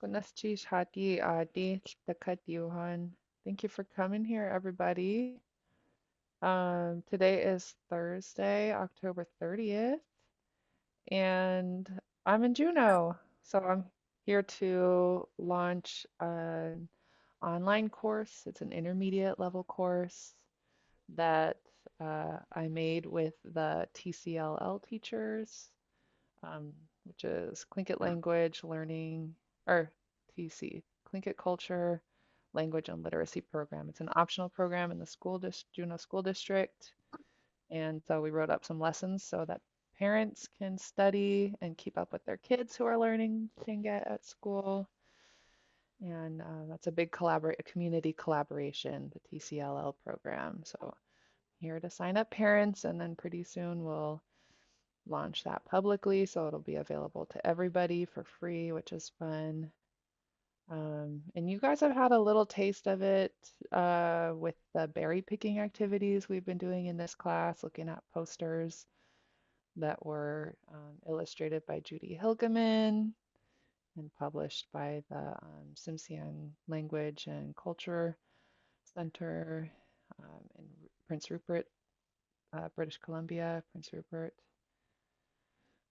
Kunastish Hati Adi Chtakatiuhan. Thank you for coming here, everybody. Today is Thursday, October 30th, and I'm in Juneau. So I'm here to launch an online course. It's an intermediate level course that I made with the TCLL teachers, um, which is Tlingit Language Learning, or TC, Tlingit Culture, Language and Literacy Program. It's an optional program in the Juneau School District. And so we wrote up some lessons so that parents can study and keep up with their kids who are learning Tlingit at school. And that's a big community collaboration, the TCLL program. So here to sign up parents, and then pretty soon we'll launch that publicly, so it'll be available to everybody for free, which is fun. And you guys have had a little taste of it with the berry picking activities we've been doing in this class, looking at posters that were illustrated by Judy Hilgeman and published by the Tsimshian Language and Culture Center in Prince Rupert, British Columbia, Prince Rupert.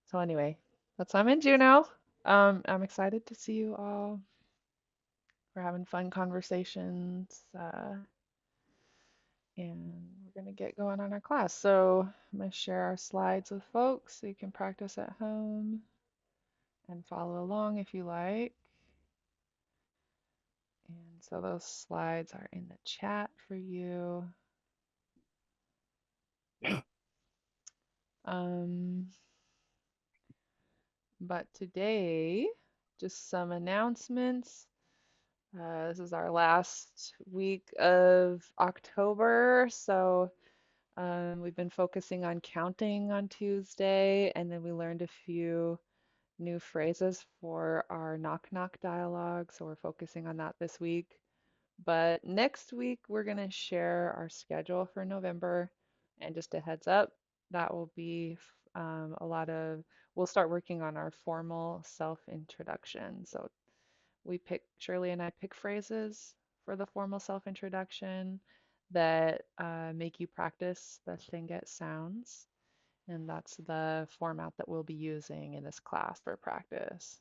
So anyway, that's I'm in Juneau. I'm excited to see you all. We're having fun conversations, and we're gonna get going on our class. So I'm gonna share our slides with folks so you can practice at home and follow along if you like. And so those slides are in the chat for you. Um, but today, just some announcements. This is our last week of October, so we've been focusing on counting on Tuesday, and then we learned a few new phrases for our knock knock dialogue, so we're focusing on that this week. But next week, we're going to share our schedule for November, and just a heads up, that will be a lot of, we'll start working on our formal self-introduction. So Shirley and I pick phrases for the formal self-introduction that make you practice the Tlingit sounds. And that's the format that we'll be using in this class for practice.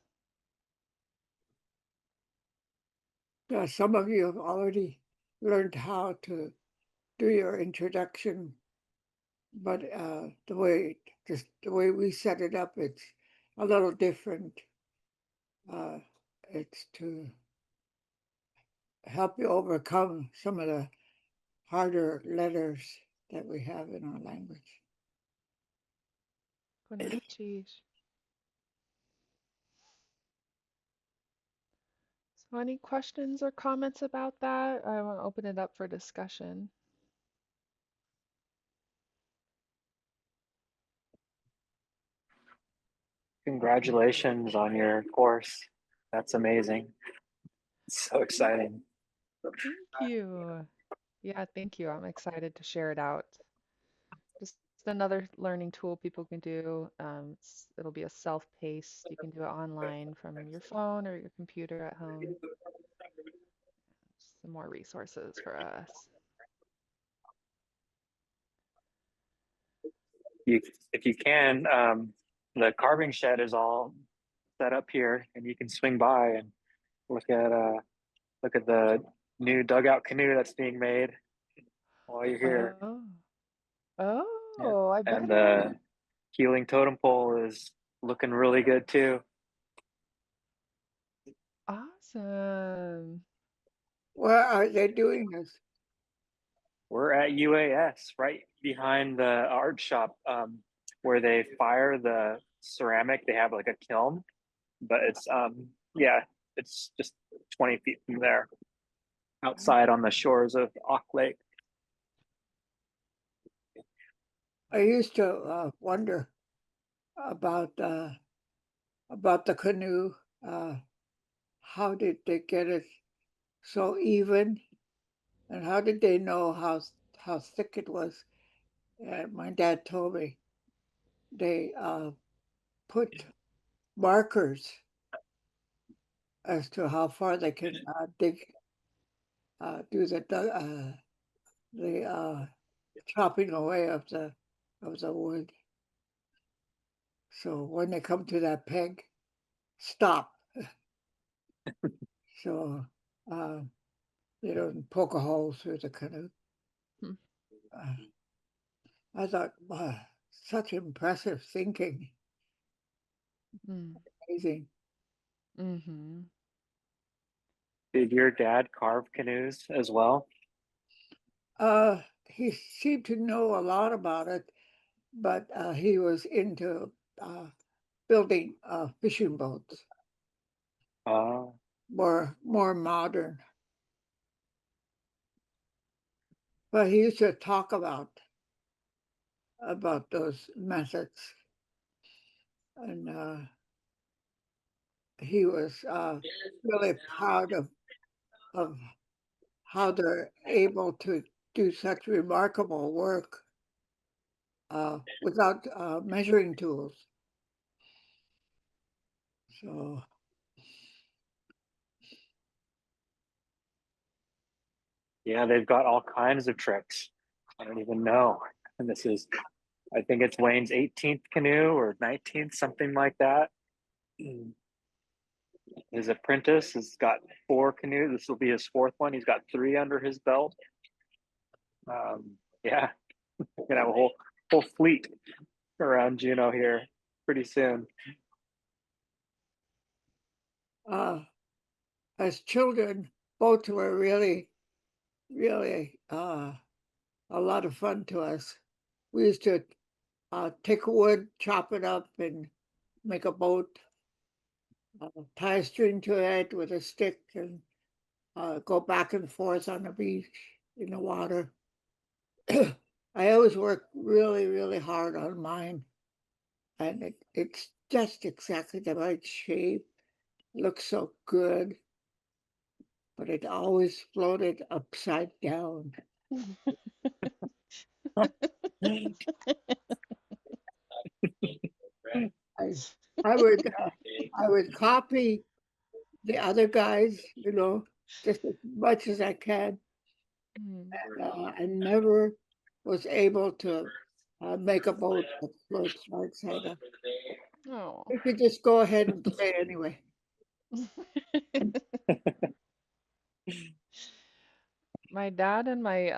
Yeah, some of you have already learned how to do your introduction, but just the way we set it up, it's a little different. Uh, it's to help you overcome some of the harder letters that we have in our language. Kunachish. So any questions or comments about that? I want to open it up for discussion. Congratulations on your course. That's amazing. It's so exciting. Thank you. Yeah, thank you. I'm excited to share it out. Just another learning tool people can do. It'll be a self-paced. You can do it online from your phone or your computer at home. Some more resources for us. You, if you can, the carving shed is all set up here, and you can swing by and look at uh, look at the new dugout canoe that's being made while you're here. Oh, Yeah. oh, I And the better. healing totem pole is looking really good too. Awesome. Where are they doing this? We're at UAS, right behind the art shop, where they fire the ceramic. They have like a kiln, but yeah, it's just 20 feet from there, outside on the shores of Auk Lake. I used to wonder about the canoe. Uh, how did they get it so even, and how did they know how thick it was? My dad told me they put markers as to how far they can dig, do the chopping away of the wood. So when they come to that peg, stop. So uh, they don't poke a hole through the canoe. Hmm. Uh, I thought, wow, such impressive thinking. Mm. Amazing. Mm-hmm. Did your dad carve canoes as well? He seemed to know a lot about it, but he was into uh, building fishing boats, Uh, more modern. But he used to talk about those methods, and he was really proud of how they're able to do such remarkable work without measuring tools. So yeah, they've got all kinds of tricks. I don't even know. And this is, I think it's Wayne's 18th canoe or 19th, something like that. His apprentice has got four canoes. This will be his fourth one. He's got three under his belt. Yeah, we're gonna have a whole fleet around Juneau here pretty soon. uh, as children, boats were really a lot of fun to us. We used to take wood, chop it up, and make a boat, tie a string to it with a stick, and go back and forth on the beach in the water. I always work really hard on mine, and it's just exactly the right shape. Looks so good, but it always floated upside down. I I would I would copy the other guys, just as much as I can. Mm. I never was able to make a boat that floats right side up. Oh. You could just go ahead and play anyway. My dad and my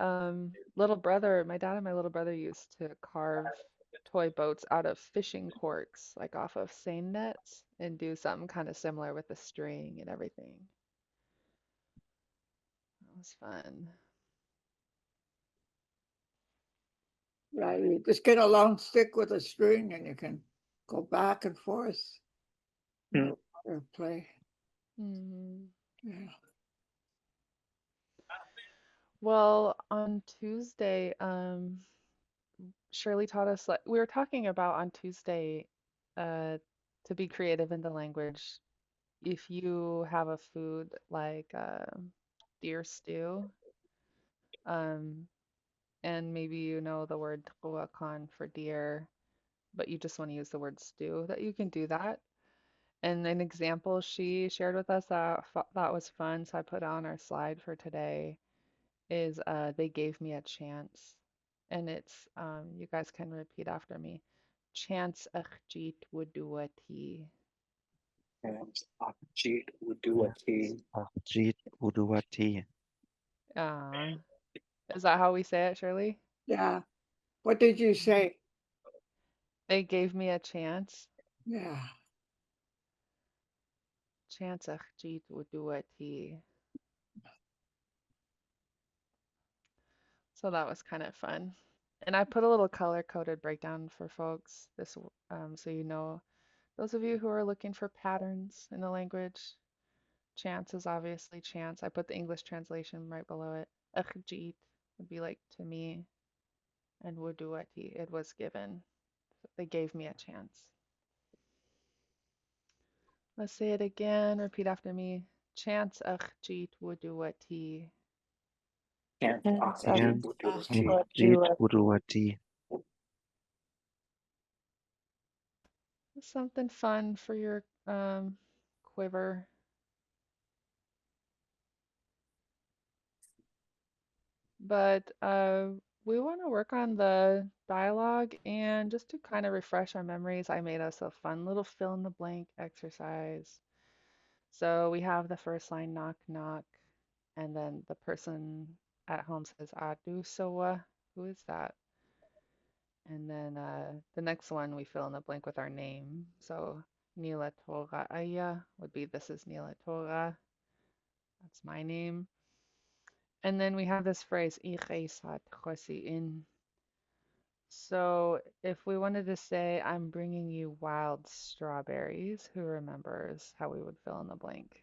little brother, my dad and my little brother used to carve toy boats out of fishing corks, like off of seine nets, and do something kind of similar with the string and everything. That was fun. Right? You just get a long stick with a string, and you can go back and forth in the water and play. Hmm. Yeah. Well, on Tuesday, Shirley taught us, like we were talking about on Tuesday, uh, to be creative in the language. If you have a food like deer stew, um, and maybe you know the word tuakan for deer, but you just want to use the word stew, that you can do that. And an example she shared with us that that was fun, so I put on our slide for today is they gave me a chance. And it's you guys can repeat after me. Chance achjeet wuduati. And Akjit Uduati. Yes. Jeet Uduwati. Uh, is that how we say it, Shirley? Yeah. What did you say? They gave me a chance. Yeah. Chance achjeet wuduati. So that was kind of fun. And I put a little color-coded breakdown for folks this so you know, those of you who are looking for patterns in the language, chance is obviously chance. I put the English translation right below it. Akhjit would be like to me, and wuduati, it was given. They gave me a chance. Let's say it again. Repeat after me. Chance akhjit wuduati. And Akjit And Uduati. Jeet Uduwati. Something fun for your quiver. but we want to work on the dialogue and just to kind of refresh our memories, I made us a fun little fill in the blank exercise. So we have the first line knock knock, and then the person at home says Adu Sowa. Who is that? And then the next one we fill in the blank with our name. So Nila Tora Aya would be this is Nila Tora. That's my name. And then we have this phrase "Iqaysat in." So if we wanted to say I'm bringing you wild strawberries, who remembers how we would fill in the blank?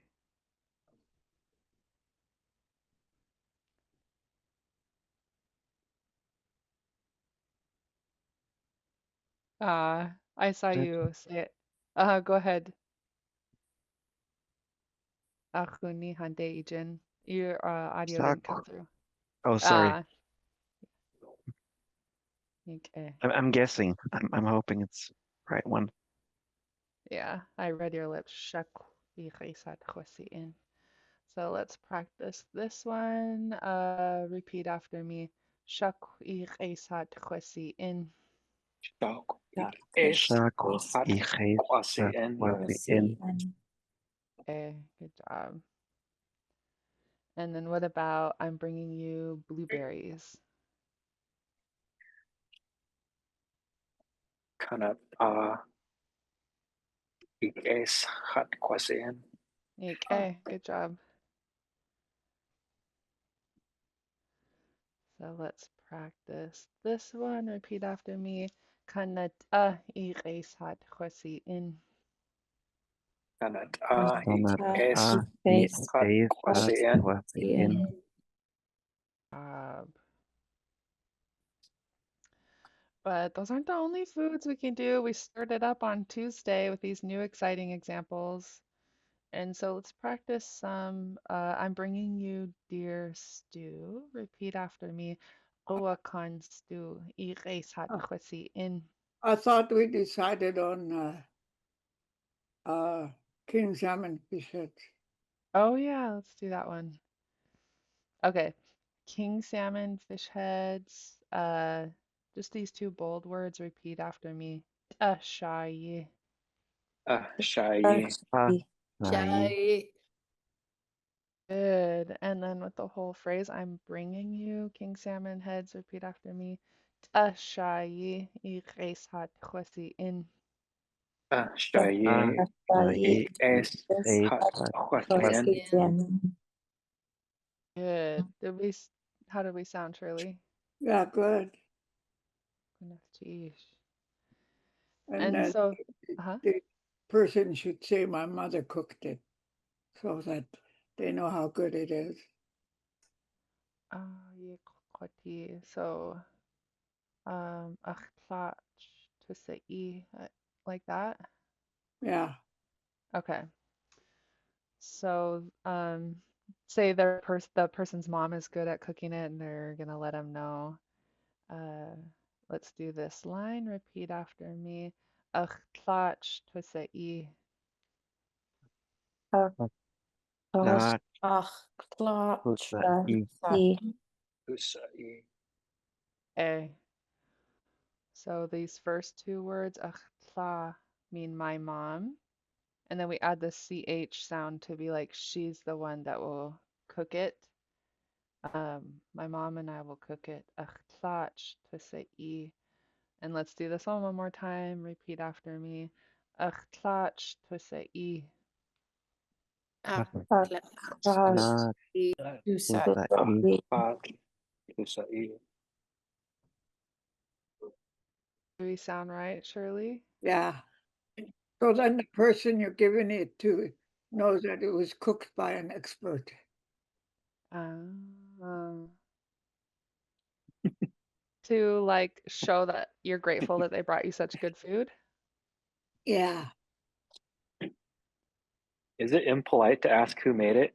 I saw you say it. Go ahead. Akuni hande ijin. Your audio didn't come Saku. through. Oh, sorry. Ah, okay. I'm guessing. I'm hoping it's right one. Yeah, I read your lips. Shaku iqaysat in. So let's practice this one. Repeat after me. Shaku iqaysat in. Shock. Dark Es Saku hot ikhei quasi in sakwasi in. and Okay, good job. And then what about I'm bringing you blueberries? kind of es hot quasi in. Okay, good job. So let's practice this one. Repeat after me. Kanat iqaysat in. Kind of Sanat es a face hot ikhei quasi in. sakwasi in. in Job. But those aren't the only foods we can do. We started up on Tuesday with these new exciting examples. And so let's practice some. I'm bringing you deer stew. Repeat after me. Oakan stew. Iqaysat Uh, in. I thought we decided on king salmon fish heads. Oh yeah, let's do that one. Okay. King salmon, fish heads. Just these two bold words. Repeat after me. Shy. Shy. A actually nai Good. And then with the whole phrase, I'm bringing you king salmon heads. Repeat after me. Shy. Iqaysat in. Shy. nai Sakai Es is ikhei hot quasi in. sakwasi in. Caucasian. Good. How did we sound, Shirley? Yeah, good. Jeez. And And then so, huh? the person should say, "My mother cooked it," so that they know how good it is. So, أخطأت تسئي, like that. Yeah. Okay. So, say the person's mom is good at cooking it, and they're gonna let them know. Uh, let's do this line. Repeat after me. أخطأت تسئي. Those Aklat pusa i. Caucasian. Usai. A. So these first two words, أخطأ, mean my mom. And then we add the CH sound to be like she's the one that will cook it. My mom and I will cook it. أخطأت تسئي. And let's do this one more time. Repeat after me. أخطأت تسئي. Aklat pusa i. Hot usai. Do we sound right, Shirley? Yeah. So then the person you're giving it to knows that it was cooked by an expert. Um, to like show that you're grateful that they brought you such good food. Yeah. Is it impolite to ask who made it?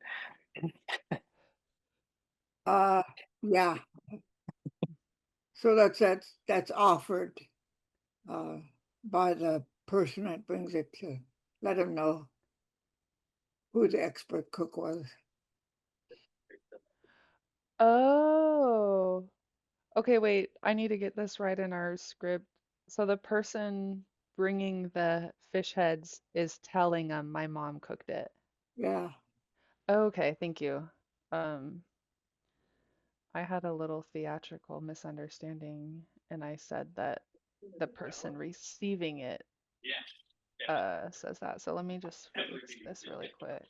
Uh, yeah. So that's offered uh, by the person that brings it to let him know who the expert cook was. Oh. Okay, wait. I need to get this right in our script. So the person bringing the fish heads is telling them my mom cooked it. Yeah. Okay, thank you. Um, I had a little theatrical misunderstanding, and I said that the person receiving it says that. So let me just fix this really quick.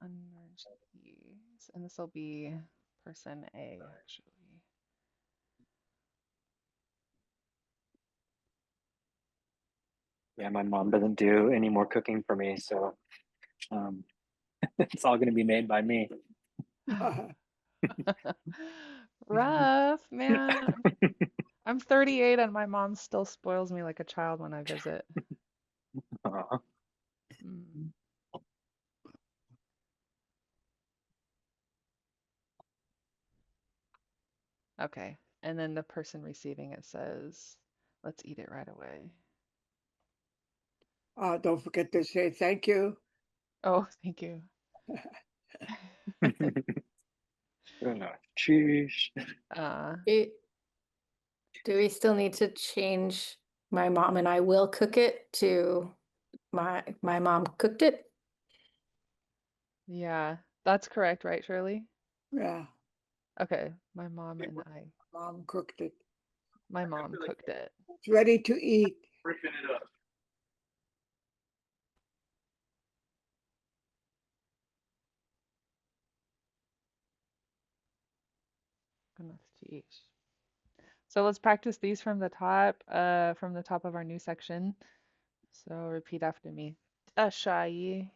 Unmerged keys, and this will be person A actually. Yeah, my mom doesn't do any more cooking for me, so um, it's all going to be made by me. Rough, man. I'm 38 and my mom still spoils me like a child when I visit. Aw. Mm. Okay. And then the person receiving it says, let's eat it right away. Don't forget to say thank you. Oh, thank you. Cheese. Uh, Do we still need to change my mom and I will cook it to my mom cooked it? yeah, that's correct, right, Shirley? Yeah. Okay, my mom and I, Mom cooked it. my mom cooked it. It's ready to eat. Ripping it up. Goodness, geez. So let's practice these from the top of our new section. So repeat after me. Ashai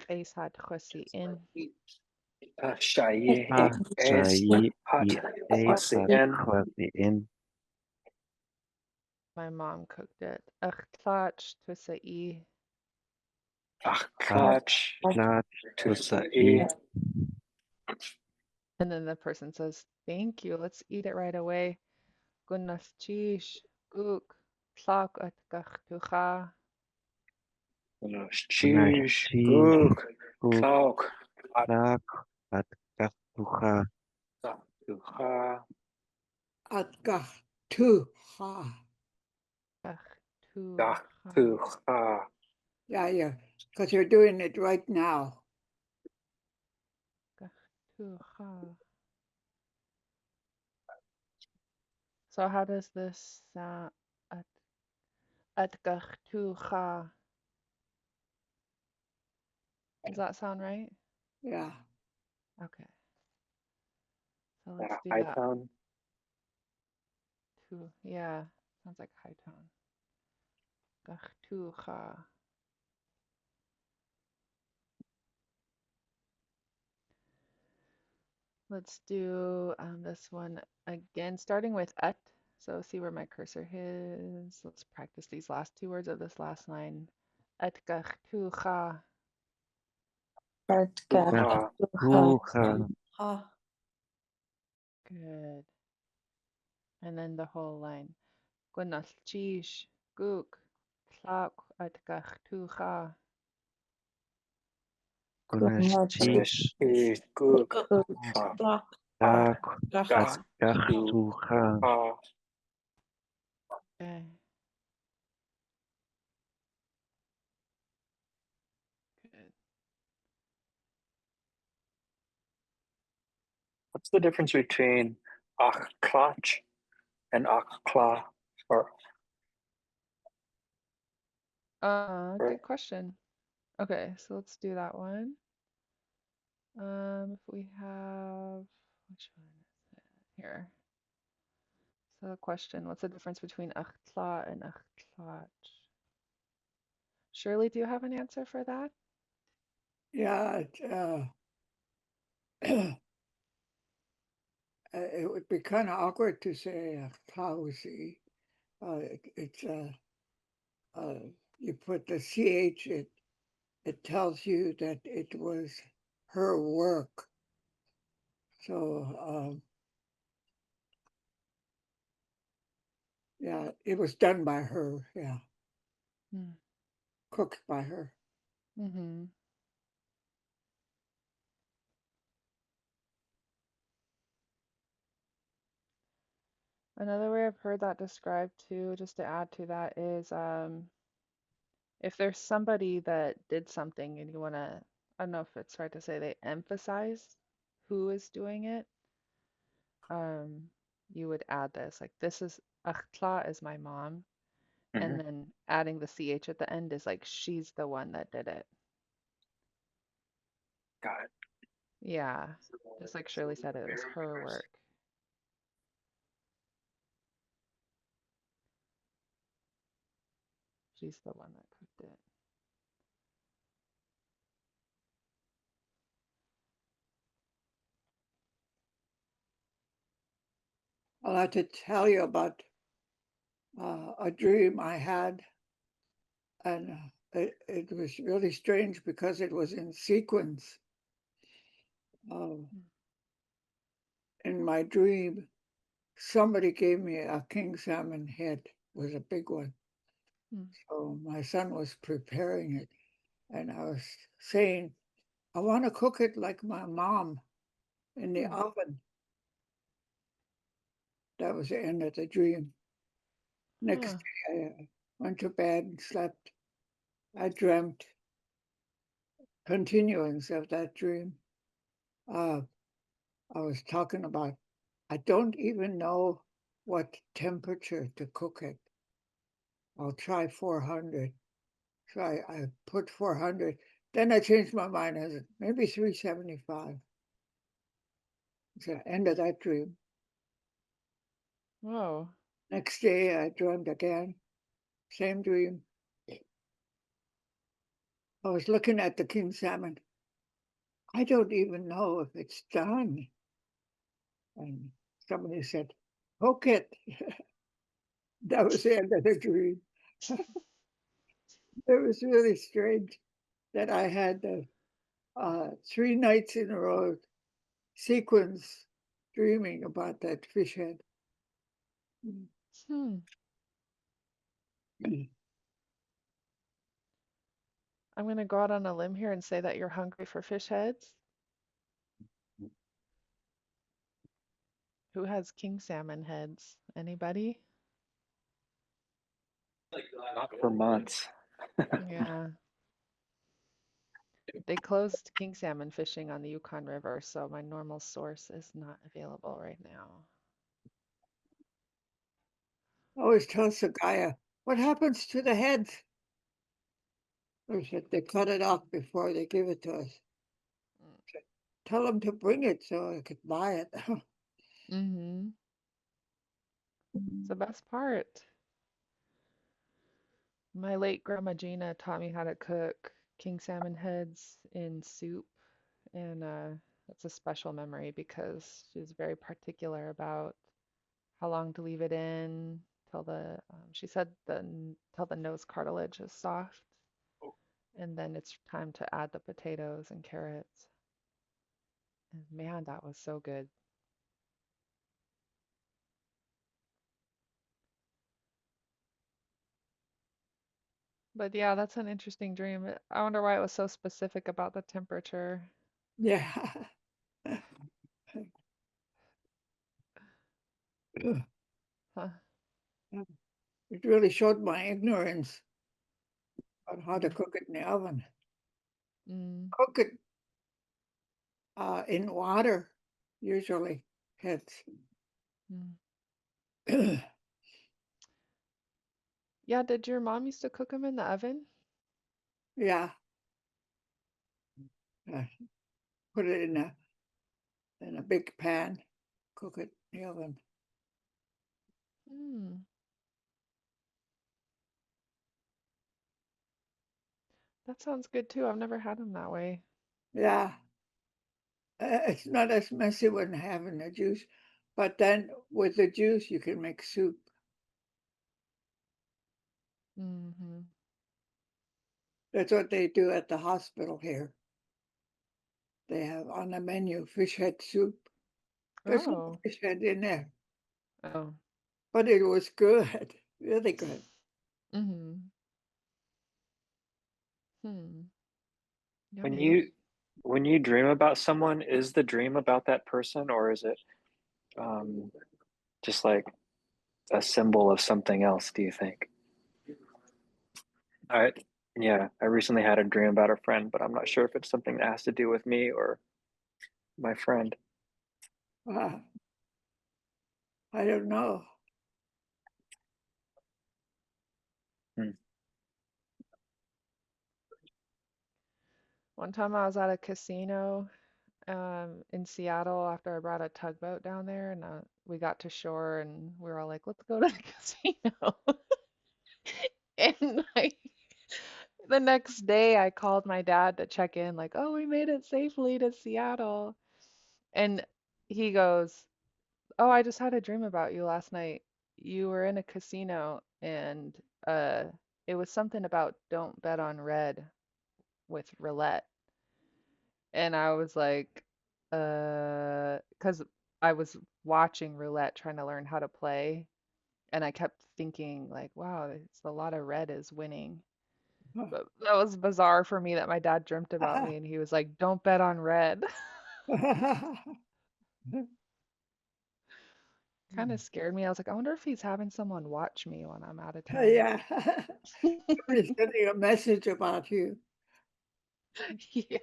is had khosi in. Shayi es Shayi hot Asad in. Khwaziin My mom cooked it. Akhlach tusai. Akach Aklat to Tusai say. And then the person says, thank you. Let's eat it right away. Goodness, cheese. Gook. Plak at gachtucha. Cheese. Gunashi Gook. Guk Cloak. Lak At Kaktucha Atuha. Atkach tu ha. Gachtucha. Gatuha. Yeah, yeah. Because you're doing it right now. Gachtucha. So how does this sound? At gachtucha. Does that sound right? Yeah. Okay. So let's do High that tone. too. Yeah, sounds like high tone. Gachtucha. Let's do this one again, starting with at. So see where my cursor is. Let's practice these last two words of this last line. At gachtucha. Tuha. Kaktucha Good. And then the whole line. Gwnallchish. Gook. Tlak at gachtucha. Gunashi Gook. Lak At Gatuha. Kaktucha Okay. Good. What's the difference between Akklach and Akkla? Or right? Good question. Okay, so let's do that one. If we have, which one is it? Here. So the question, what's the difference between achtla and achtlach? Shirley, do you have an answer for that? Yeah. It would be kind of awkward to say Klausi. It's you put the ch. It tells you that it was her work. So yeah, it was done by her. Yeah, Hmm. cooked by her. Mm-hmm. Another way I've heard that described too, just to add to that, is if there's somebody that did something and you want to, I don't know if it's right to say they emphasize who is doing it, um, you would add this. Like, this is, Achtla is my mom. And Hmm. then adding the CH at the end is like, she's the one that did it. Got it. Yeah. Just like Shirley said, it was her work. She's the one that cooked it. I'll have to tell you about a dream I had, and it was really strange because it was in sequence. In my dream, somebody gave me a king salmon head, it was a big one. Hmm. So my son was preparing it, and I was saying, I want to cook it like my mom in the Hmm. oven. That was the end of the dream. Next Huh. day, I went to bed and slept. I dreamt continuance of that dream. Uh, I was talking about, I don't even know what temperature to cook it. I'll try 400. So I put 400. Then I changed my mind. I said, maybe 375. It's the end of that dream. Whoa. Next day, I dreamed again. Same dream. I was looking at the king salmon. I don't even know if it's done. And somebody said, cook it. That was the end of the dream. It was really strange that I had the 3 nights in a row sequence dreaming about that fish head. Hmm. I'm going to go out on a limb here and say that you're hungry for fish heads. Who has king salmon heads? Anybody? Not for months. Yeah. They closed king salmon fishing on the Yukon River, so my normal source is not available right now. I always tell Sagaya, what happens to the heads? I said, they cut it off before they give it to us. Tell them to bring it so I could buy it. Mm-hmm. It's the best part. My late grandma Gina taught me how to cook king salmon heads in soup, and that's a special memory because she was very particular about how long to leave it in till she said till the nose cartilage is soft, and then it's time to add the potatoes and carrots. And man, that was so good. But yeah, that's an interesting dream. I wonder why it was so specific about the temperature. Yeah. Huh. It really showed my ignorance on how to Mm. cook it in the oven. Mm. Cook it in water, usually. It's, Mm. yeah, Yeah, did your mom used to cook them in the oven? uh, put it in a big pan, cook it in the oven. Mm. That sounds good too. I've never had them that way. Yeah, it's not as messy when having the juice, but then with the juice you can make soup. Mm-hmm. That's what they do at the hospital here. They have on the menu fish head soup. There's no Oh. fish head in there, Oh. but it was good, really good. Mm-hmm. Hmm. When Yummy. you dream about someone, is the dream about that person, or is it um, just like a symbol of something else, do you think? I yeah, I recently had a dream about a friend, but I'm not sure if it's something that has to do with me or my friend. Uh, I don't know. Hmm. One time I was at a casino in Seattle after I brought a tugboat down there, and we got to shore, and we were all like, "Let's go to the casino." And the next day, I called my dad to check in, like, "Oh, we made it safely to Seattle." And he goes, "Oh, I just had a dream about you last night. You were in a casino, and uh, it was something about don't bet on red with roulette." And I was like, because I was watching roulette trying to learn how to play, and I kept thinking like, wow, it's a lot of red is winning. But that was bizarre for me that my dad dreamt about me, and he was like, don't bet on red. Kind of scared me. I was like, I wonder if he's having someone watch me when I'm out of town. Yeah. Somebody's sending a message about you. Yeah,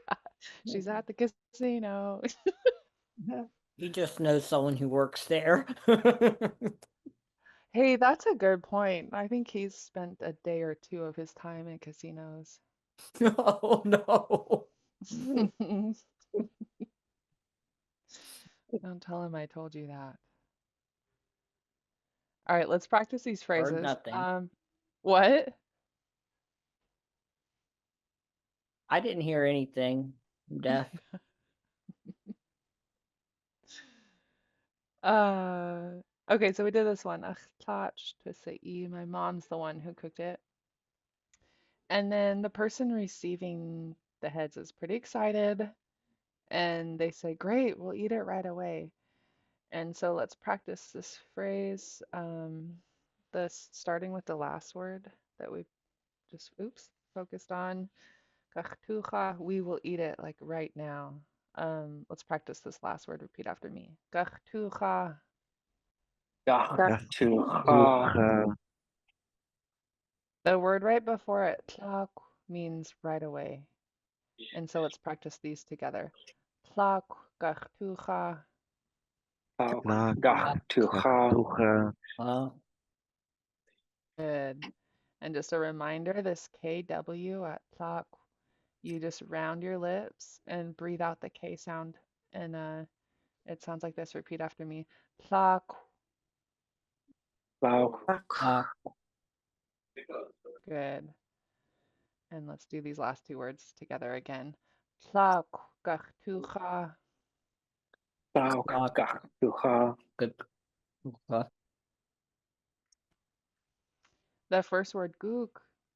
she's at the casino. He just knows someone who works there. Hey, that's a good point. I think he's spent a day or two of his time in casinos. Oh no. Don't tell him I told you that. All right, let's practice these Heard phrases. nothing. What? I didn't hear anything. I'm deaf. Okay, so we did this one. Achlach to say my mom's the one who cooked it. And then the person receiving the heads is pretty excited, and they say, "Great, we'll eat it right away." And so let's practice this phrase. This starting with the last word that we just focused on. Gachtucha, we will eat it like right now. Let's practice this last word. Repeat after me. Gachtucha. Yeah, to The word right before it, tlak, means right away. And so let's practice these together. Tlak, gachtucha. to Uh, Good. And just a reminder, this KW at tlak, you just round your lips and breathe out the K sound. And it sounds like this. Repeat after me. Tlak. uh, Good. And let's do these last two words together again. Tlak, gachtucha. good. The first word gook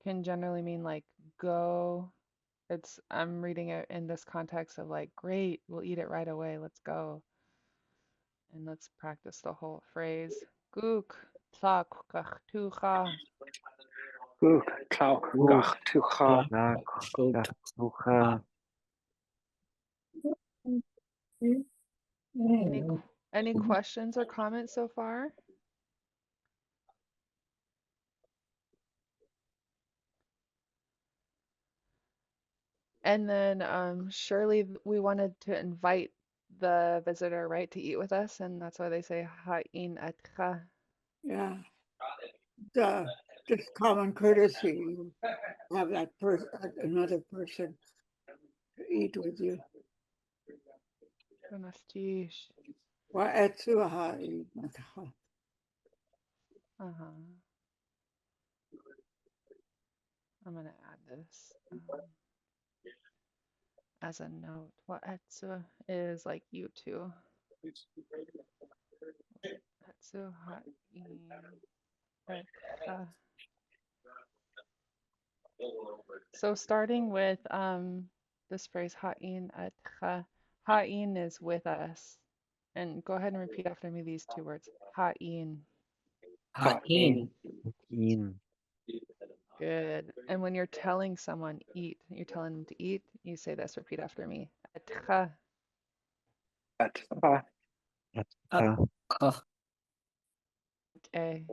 can generally mean like go. I'm reading it in this context of like, great, we'll eat it right away. Let's go. And let's practice the whole phrase. Gook, tlak, gachtucha. Good. Any any questions or comments so far? And then surely we wanted to invite the visitor, right, to eat with us, and that's why they say ha'in atcha. Yeah. Uh, just common courtesy. You have that person, another person to eat with you. Buenas. Wa'etsuha. Uh-huh. I'm gonna add this as a note. Wa'etsu is like you two. Wa'etsu ha'in atcha. So starting with this phrase ha'in atcha. Ha'in is with us. And go ahead and repeat after me these two words. Ha'in. Ha'in. Good. And when you're telling someone eat, you're telling them to eat, you say this, repeat after me. Atcha. Uh, uh, Okay.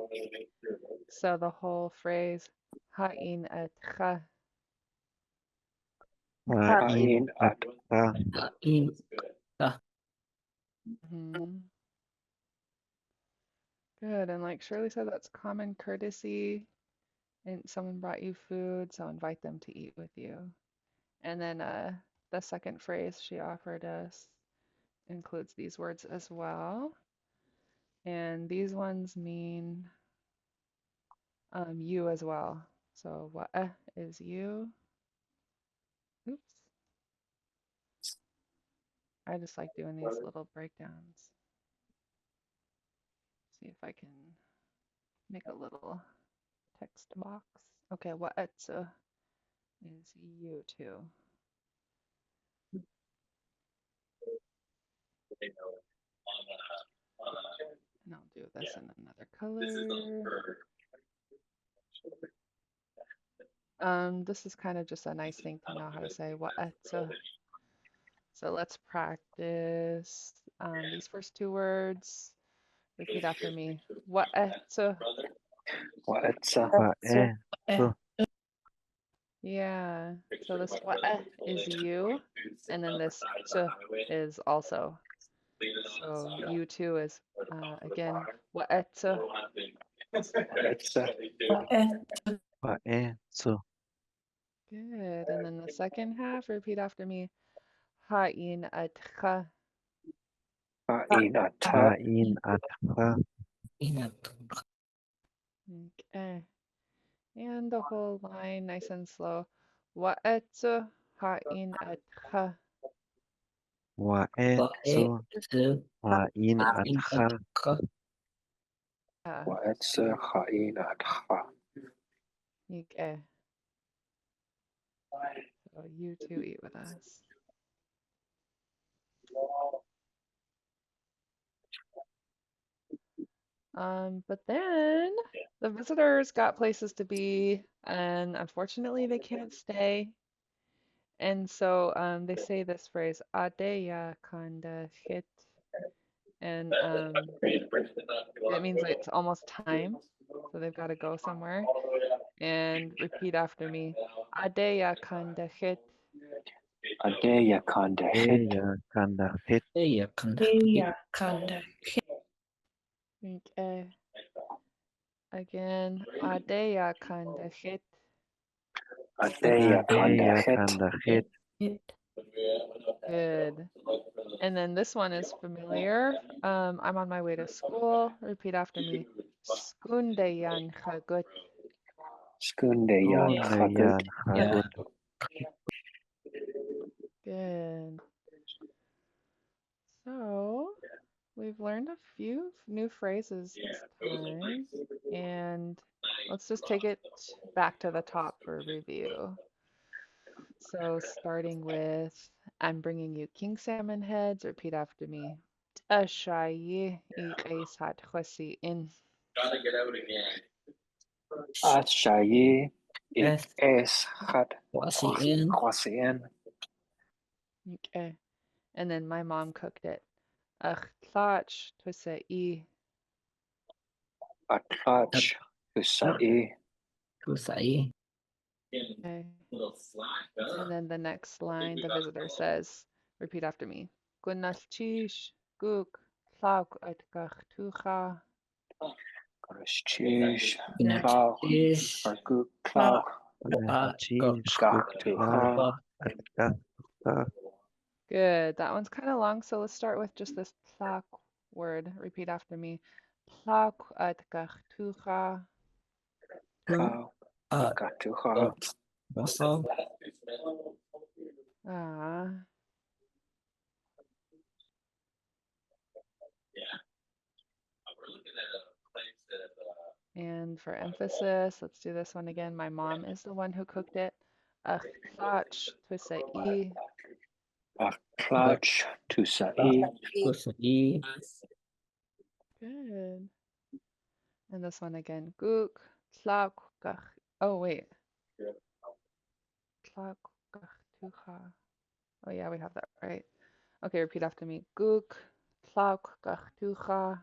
So the whole phrase, ha'in etcha. Ha'in at ha. In Mhm. Good. And like Shirley said, that's common courtesy. And someone brought you food, so invite them to eat with you. And then the second phrase she offered us includes these words as well. And these ones mean you as well. So what is you? Oops. I just like doing these little breakdowns. See if I can make a little text box. Okay, what is you too. And I'll do this in another color. This is kind of just a nice thing to know how to say what. So let's practice these first two words. Repeat after me. What. What's Wa'etu. Yeah. So this what is you, and then this is also. So you too is again what. what's Wa'etu. Good. And then the second half, repeat after me. Ha'in atcha. ha'in ata Ha'in at ha. Inat. Okay. And the whole line, nice and slow. Wa'etsu ha'in atcha. Wa'etu. Wa'etu. Ha'in at In ha. atka. what's ha'in ata Okay. So you two eat with us. But then the visitors got places to be, and unfortunately they can't stay. And so they say this phrase, Adeya kanda hit, and it means it's almost time, so they've got to go somewhere. And repeat after me, Adeya kanda hit. adeya kanda hit Eya kanda hit. Eya kanda. Kanda. Okay. Again, Adeya kanda hit. adeya kanda Adeya hit kanda hit. Good. And then this one is familiar. I'm on my way to school. Repeat after me. Skundeyan chagut. skundeyan chagut Undayan Yeah. hagut. Good. So we've learned a few new phrases this time. And let's just take it back to the top for review. So starting with, I'm bringing you king salmon heads. Repeat after me. Ashayi iqaysat in. ashayi S. es hat Wasi in. kwasien Okay. And then my mom cooked it. Akhlach twisai. atlach kusai Kusai. Okay. And then the next line, the visitor says, repeat after me. Gunalchish guk tlauk atkach tucha. Chish Next plow is argu plow Chish gach to kukla. ha Atka. Good. That one's kind of long, so let's start with just this tlak word. Repeat after me. Tlak atkach tucha. plow gach to ha Also. Ah. And for emphasis, let's do this one again. My mom is the one who cooked it. Akhlach twisai. atlach to sai Kusai. Good. And this one again. Guk tlak kach. Oh, wait. Tlak kach tucha. Oh, yeah, we have that right. Okay, repeat after me. Guk tlak kach tucha.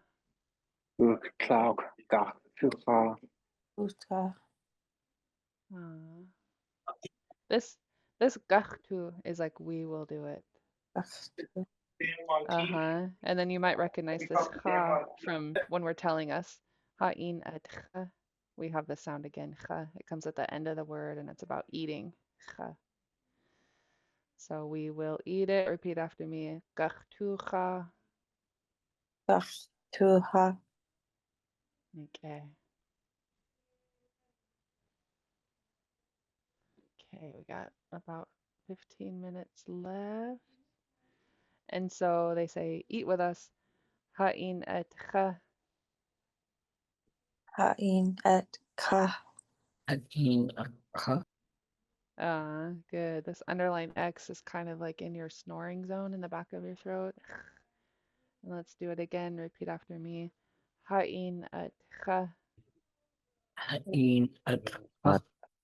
Cloud, ga, Uta. Uh, this gachtu is like we will do it. Ach, Uh-huh. And then you might recognize this cha from when we're telling us ha'in at cha. We have the sound again, cha. It comes at the end of the word and it's about eating. Cha. So we will eat it. Repeat after me. Gachtu cha. ach, tuha. Okay. Okay, we got about 15 minutes left. And so they say, eat with us. Ha'in et cha. Ha'in et ka. Again, huh? Good. This underline X is kind of like in your snoring zone in the back of your throat. And let's do it again. Repeat after me. Ha'in at cha. Again, huh?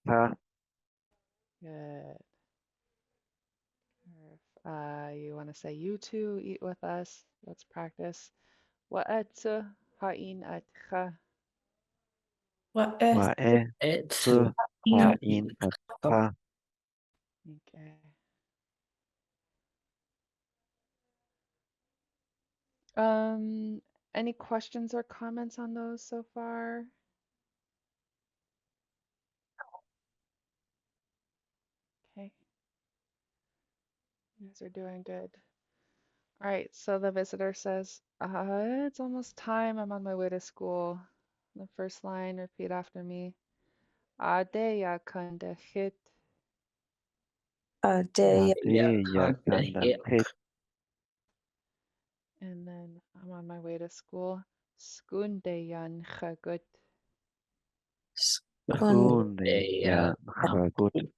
ta, Good. Or if you want to say you too, eat with us. Let's practice. Wa'at ha'in at cha. What is wa'e, It's tu, in ha'in, at ta, Okay. Um, any questions or comments on those so far? Okay, you guys are doing good. All right, so the visitor says, it's almost time. I'm on my way to school. The first line, repeat after me. Adeya kanda hit. a day? ade, yakanda, hit, And then I'm on my way to school. Skundeyan chagut. Skun. sunde, ya, chagut,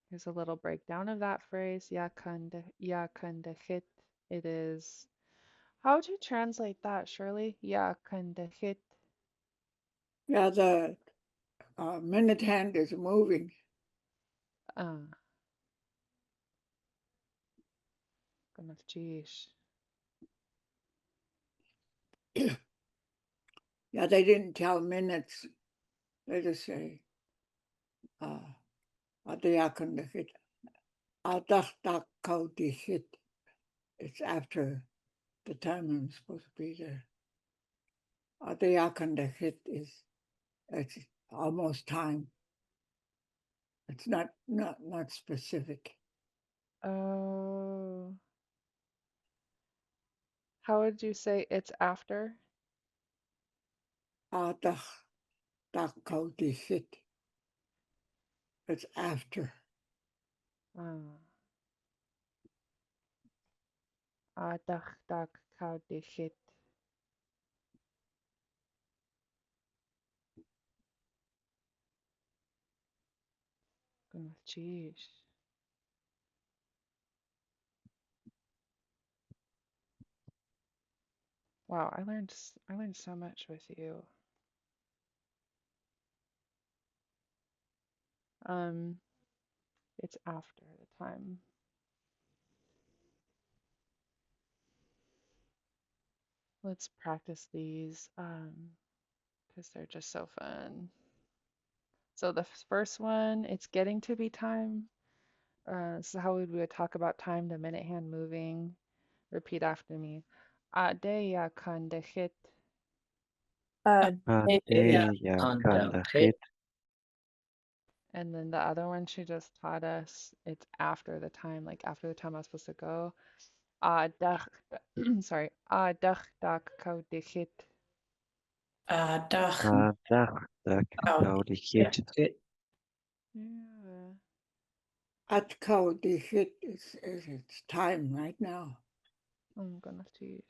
Here's a little breakdown of that phrase. Ya kanda hit. It is. How would you translate that, Shirley? Ya kanda hit. Yeah, the minute hand is moving. Uh, Goodness, geez. Yeah, they didn't tell minutes. They just say, Adayakandahit. Adachtakaudichit. It's after the time I'm supposed to be there. Adayakandahit is it's almost time. It's not specific. Oh. How would you say it's after? Adachtakaudichit. It's after. Uh, Adachtak kaudishit. Goodness, geez. Wow, I learned so much with you. Um, it's after the time. Let's practice these because they're just so fun. So the first one, it's getting to be time. So how would we talk about time, the minute hand moving? Repeat after me. Adeya kandahit. A ade, day. yakanda, hit, And then the other one she just taught us, it's after the time, like after the time I was supposed to go. Dach, sorry. Dach dak kaudihit. Dach. adach, dak, kaudihit, Yeah. Atkaudihit is it's time right now. I'm gonna teach.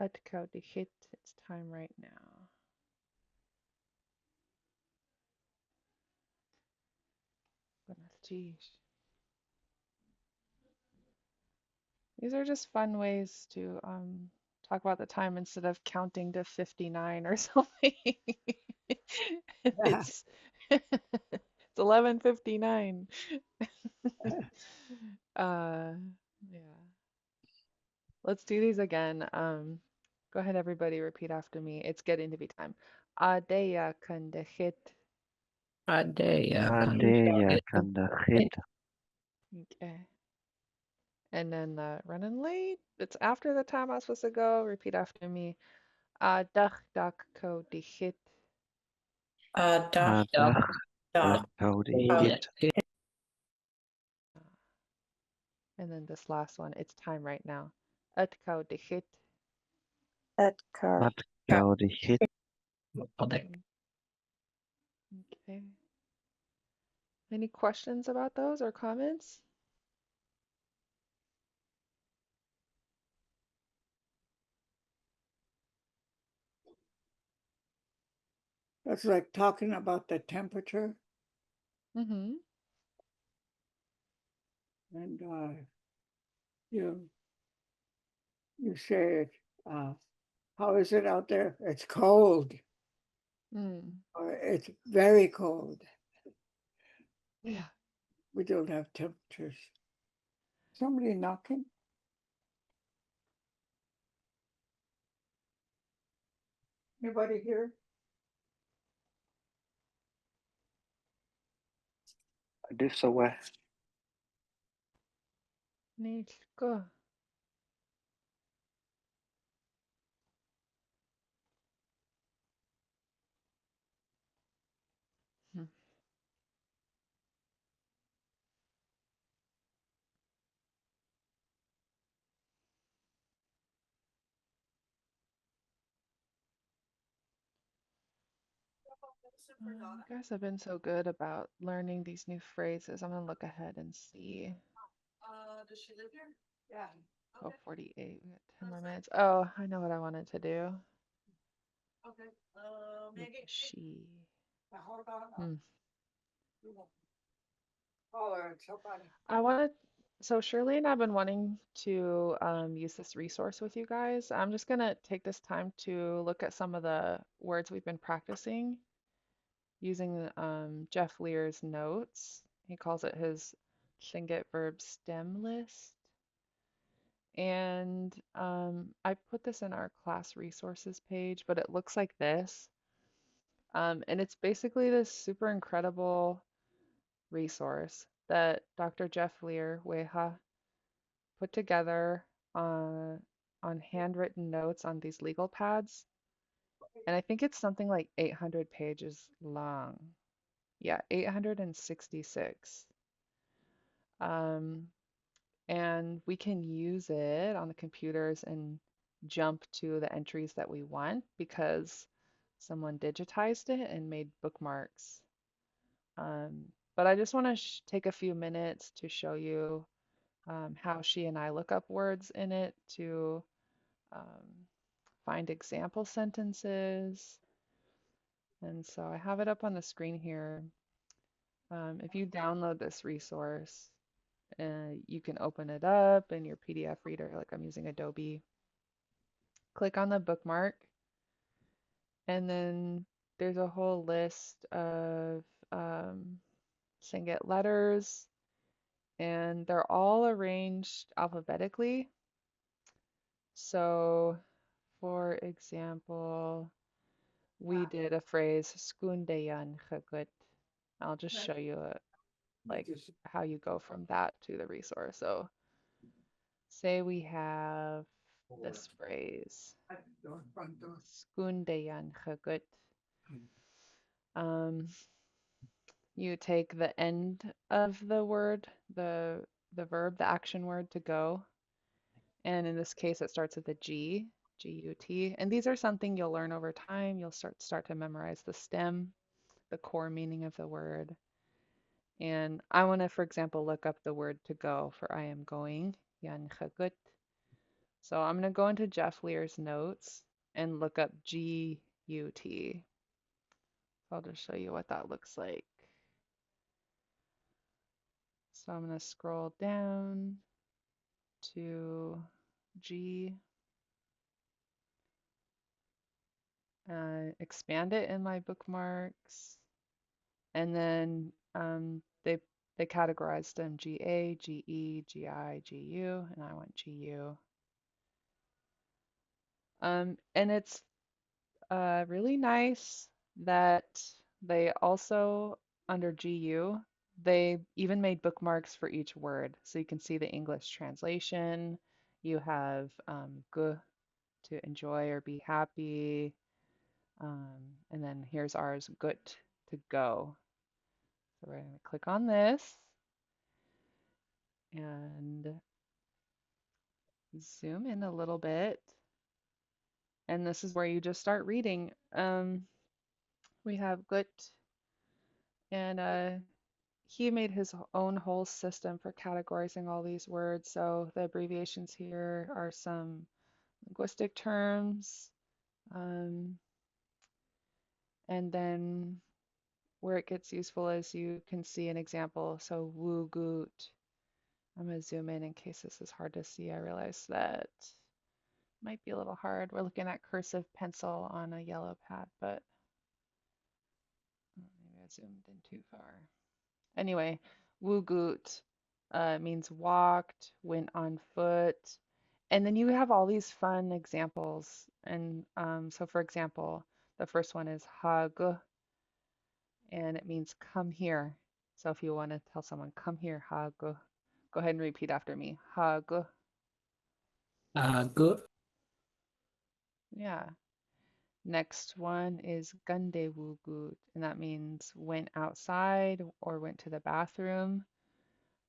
At kaudihit, it's time right now. Gonna teach. These are just fun ways to talk about the time instead of counting to 59 or something. Yeah. It's it's 11:59. Uh, yeah. Let's do these again. Go ahead, everybody, repeat after me. It's getting to be time. Adeya kandahit. Adeya kandahit. Okay. And then running late. It's after the time I was supposed to go. Repeat after me. Adah dak ko dihit. Adah dakodihit. And then this last one. It's time right now. At ko dihit. Atkodihit. Okay. Any questions about those or comments? That's like talking about the temperature, Mm-hmm. and you you say, "How is it out there? It's cold, Mm. or it's very cold. Yeah. We don't have temperatures." Somebody knocking? Anybody here? I do so well. Neat. Go. Hmm. You guys have been so good about learning these new phrases. I'm gonna look ahead and see. Does she live here? Yeah. 12:48. We got 10 more minutes. Oh, I know what I wanted to do. Okay. With the she. Hold on. Hmm. Oh, somebody. I wanted, so Shirley and I've been wanting to use this resource with you guys. I'm just gonna take this time to look at some of the words we've been practicing using Jeff Lear's notes. He calls it his Lingit verb stem list. And I put this in our class resources page, but it looks like this. And it's basically this super incredible resource that Dr. Jeff Lear, Weha, put together on handwritten notes on these legal pads. And I think it's something like 800 pages long. Yeah, 866. Um, and we can use it on the computers and jump to the entries that we want because someone digitized it and made bookmarks. Um, but I just want to take a few minutes to show you how she and I look up words in it to um, find example sentences. And so I have it up on the screen here. If you download this resource, you can open it up in your PDF reader, like I'm using Adobe. Click on the bookmark, and then there's a whole list of Singit letters, and they're all arranged alphabetically. So, for example, we did a phrase "skundayan chagut." I'll just show you like how you go from that to the resource. So, say we have this phrase "skundayan chagut." Um, you take the end of the word, the verb, the action word to go, and in this case, it starts with a G, G-U-T. And these are something you'll learn over time. You'll start to memorize the stem, the core meaning of the word. And I want to, for example, look up the word to go for I am going, yan chagut. So I'm going to go into Jeff Lear's notes and look up G-U-T. So I'll just show you what that looks like. So I'm going to scroll down to G, expand it in my bookmarks, and then they categorized them GA, GE, GI, GU, and I want GU. And it's really nice that they also, under GU, they even made bookmarks for each word. So you can see the English translation. You have gu to enjoy or be happy. And then here's ours, gut to go. So we're going to click on this and zoom in a little bit. And this is where you just start reading. We have gut, and he made his own whole system for categorizing all these words. So the abbreviations here are some linguistic terms. And then where it gets useful is you can see an example. So wugut. I'm going to zoom in case this is hard to see. I realize that might be a little hard. We're looking at cursive pencil on a yellow pad, but maybe I zoomed in too far. Anyway, wugut means walked, went on foot. And then you have all these fun examples. And so, for example, the first one is hag, and it means come here. So if you want to tell someone, come here, hag, go ahead and repeat after me. Hag. Good. Yeah. Next one is gande wugut, and that means went outside or went to the bathroom.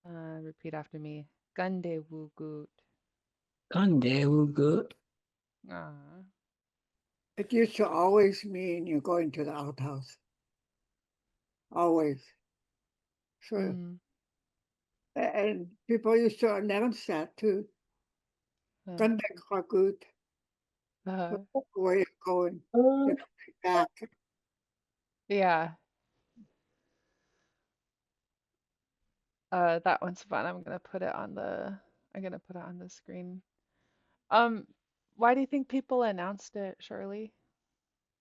Repeat after me. Gande wugut. Good. It used to always mean you're going to the outhouse. Always. So, Mm. and people used to announce that too. Uh, Ganda Kwagut. uh, Where you're going. You're back. yeah. That one's fun. I'm gonna put it on the screen. Um, why do you think people announced it, Shirley?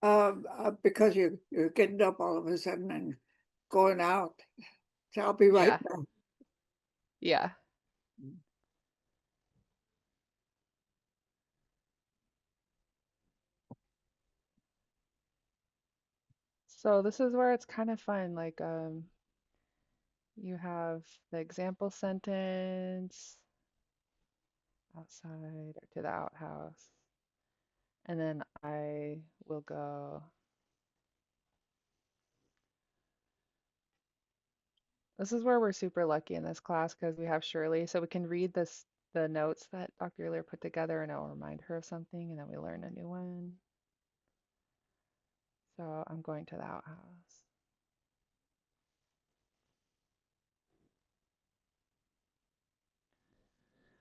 Because you're getting up all of a sudden and going out. So I'll be right Yeah, back. yeah. So this is where it's kind of fun. Like, you have the example sentence, outside or to the outhouse, and then I will go. This is where we're super lucky in this class because we have Shirley, so we can read the notes that Dr. Lear put together, and it'll remind her of something, and then we learn a new one. So I'm going to the outhouse.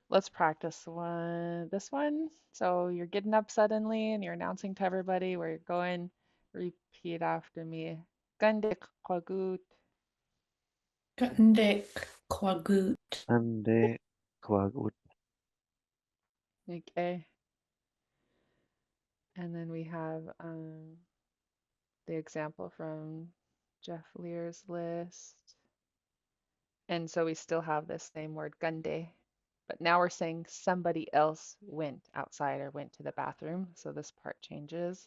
Let's practice this one. So you're getting up suddenly and you're announcing to everybody where you're going. Repeat after me. Gandik kwagut. Gande Kwagut. Ande Kwagut. Okay. And then we have the example from Jeff Lear's list. And so we still have this same word, gande. But now we're saying somebody else went outside or went to the bathroom. So this part changes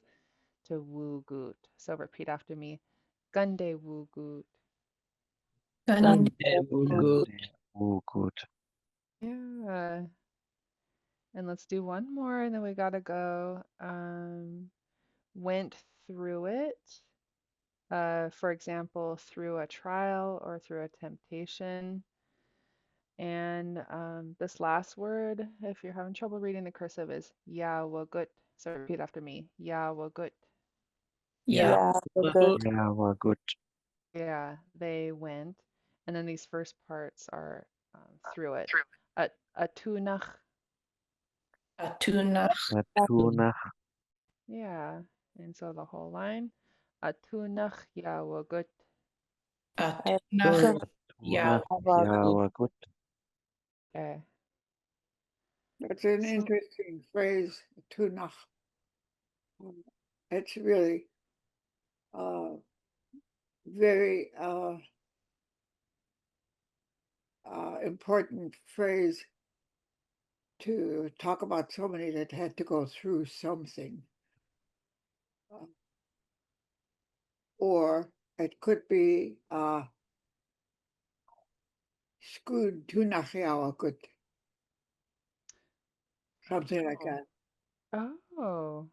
to wugut. So repeat after me. Gande wugut. Gande Good. Ande Wugut. Yeah. And let's do one more and then we gotta go. Went through it. For example, through a trial or through a temptation. And this last word, if you're having trouble reading the cursive, is yawagut. So repeat after me. Yawagut. Yeah. Good. Yawagut. Yeah, they went. And then these first parts are through it. Atunach. Atuna. Atuna. Yeah. And so the whole line. Atunach yawagut. Atuna. Atuna Yeah. Yawagut. Okay. That's an So, interesting phrase, tunach. It's really very important phrase to talk about somebody that had to go through something. Or it could be skud tunachiawakut, something like oh, that. oh,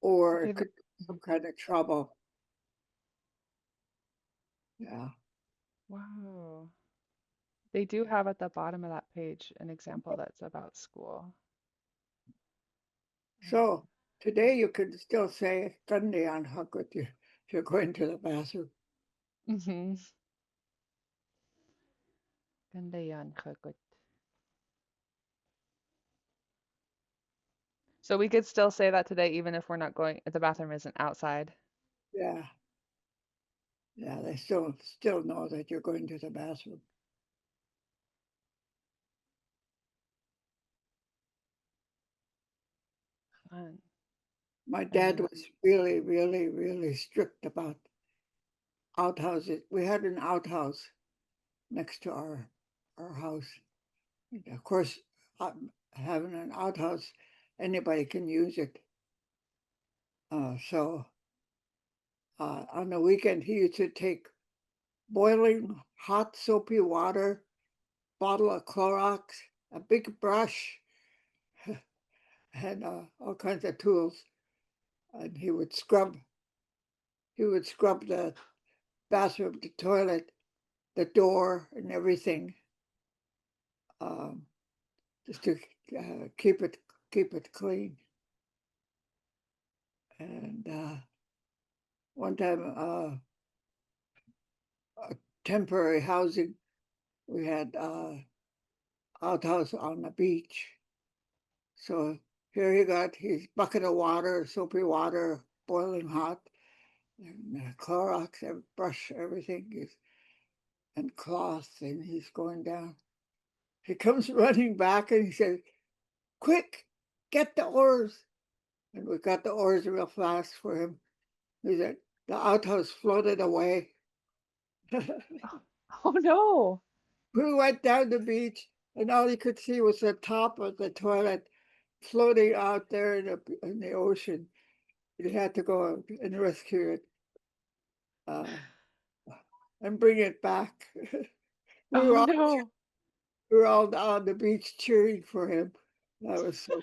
Or okay. it could be some kind of trouble. Yeah. Wow. They do have at the bottom of that page an example that's about school. So today you could still say Sunday on Hakut if you're going to the bathroom. Mm-hmm. Gandayan kagut. So we could still say that today, even if we're not going, if the bathroom isn't outside. Yeah. Yeah, they still know that you're going to the bathroom. Fun. My I dad love. was really, really, really strict about outhouses. We had an outhouse next to our house. Of course, having an outhouse, anybody can use it. So on the weekend, he used to take boiling hot soapy water, bottle of Clorox, a big brush, and all kinds of tools, and he would scrub. He would scrub the bathroom, the toilet, the door, and everything, um, just to keep it clean. And one time, temporary housing, we had outhouse on the beach. So here he got his bucket of water, soapy water, boiling hot, and Clorox, brush, everything, and cloth, and he's going down. He comes running back and he says, "Quick, get the oars." And we got the oars real fast for him. He said, the outhouse floated away. Oh no. We went down the beach, and all he could see was the top of the toilet floating out there in the ocean. He had to go and rescue it uh, and bring it back. we Oh were all no. we were all on the beach cheering for him. That was so.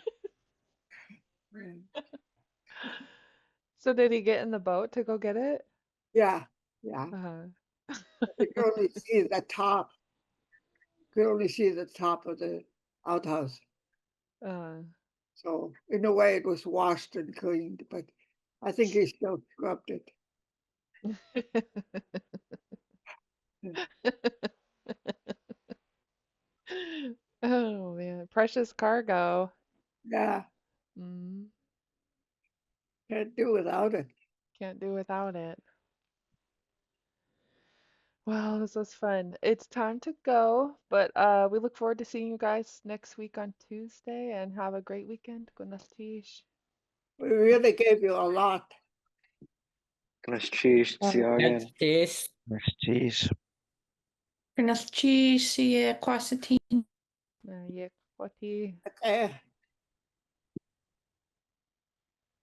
So did he get in the boat to go get it? Yeah, yeah. Uh-huh. You could only see the top. You could only see the top of the outhouse. Uh, So in a way, it was washed and cleaned, but I think he still scrubbed it. oh man, precious cargo. Yeah, Mm, can't do without it. can't do without it. Well, this was fun. It's time to go, but we look forward to seeing you guys next week on Tuesday and have a great weekend. Buenas noches. We really gave you a lot. Let's cheese. See you That's again. this. Nice cheese. Buenas noches, quasity. Yeah, Kwati. Okay.